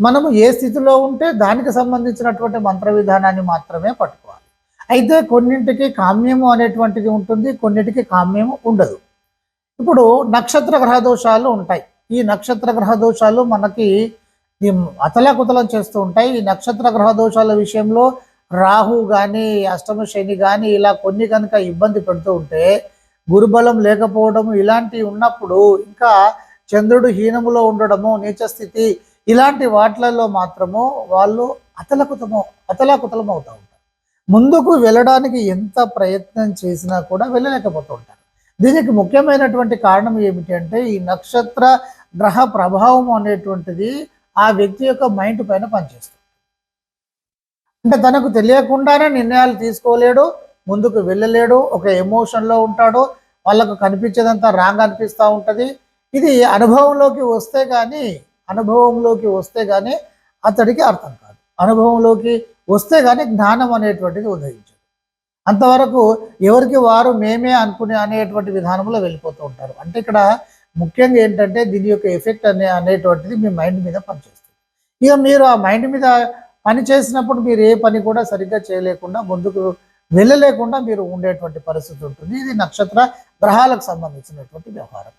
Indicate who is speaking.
Speaker 1: మనము ఏ స్థితిలో ఉంటే దానికి సంబంధించినటువంటి మంత్ర విధానాన్ని మాత్రమే పట్టుకోవాలి. అయితే కొన్నింటికి కామ్యము అనేటువంటిది ఉంటుంది, కొన్నిటికి కామ్యము ఉండదు. ఇప్పుడు నక్షత్ర గ్రహ దోషాలు ఉంటాయి. ఈ నక్షత్ర గ్రహ దోషాలు మనకి ఈ అతలాకుతలం చేస్తూ ఉంటాయి. ఈ నక్షత్ర గ్రహ దోషాల విషయంలో రాహు కానీ, అష్టమ శని కానీ ఇలా కొన్ని కనుక ఇబ్బంది పెడుతూ ఉంటే, గురుబలం లేకపోవడము ఇలాంటివి ఉన్నప్పుడు, ఇంకా చంద్రుడు హీనములో ఉండడము, నీచ స్థితి ఇలాంటి వాటిలలో మాత్రము వాళ్ళు అతలాకుతలం అవుతూ ఉంటారు. ముందుకు వెళ్ళడానికి ఎంత ప్రయత్నం చేసినా కూడా వెళ్ళలేకపోతూ ఉంటారు. దీనికి ముఖ్యమైనటువంటి కారణం ఏమిటి అంటే, ఈ నక్షత్ర గ్రహ ప్రభావం అనేటువంటిది ఆ వ్యక్తి యొక్క మైండ్ పైన పనిచేస్తుంది. అంటే తనకు తెలియకుండానే నిర్ణయాలు తీసుకోలేడు, ముందుకు వెళ్ళలేడు, ఒక ఎమోషన్లో ఉంటాడు, వాళ్ళకు కనిపించేదంతా రాంగ్ అనిపిస్తూ ఉంటుంది. ఇది అనుభవంలోకి వస్తే కానీ అతడికి అర్థం కాదు. అనుభవంలోకి వస్తే కానీ జ్ఞానం అనేటువంటిది ఉదయించదు. అంతవరకు ఎవరికి వారు మేమే అనేటువంటి విధానంలో వెళ్ళిపోతూ ఉంటారు. అంటే ఇక్కడ ముఖ్యంగా ఏంటంటే దీని యొక్క ఎఫెక్ట్ అనేటువంటిది మీ మైండ్ మీద పనిచేస్తుంది. ఇక మీరు ఆ మైండ్ మీద పని చేసినప్పుడు మీరు ఏ పని కూడా సరిగ్గా చేయలేకుండా, ముందుకు వెళ్ళలేకుండా మీరు ఉండేటువంటి పరిస్థితి ఉంటుంది. ఇది నక్షత్ర గ్రహాలకు సంబంధించినటువంటి వ్యవహారం.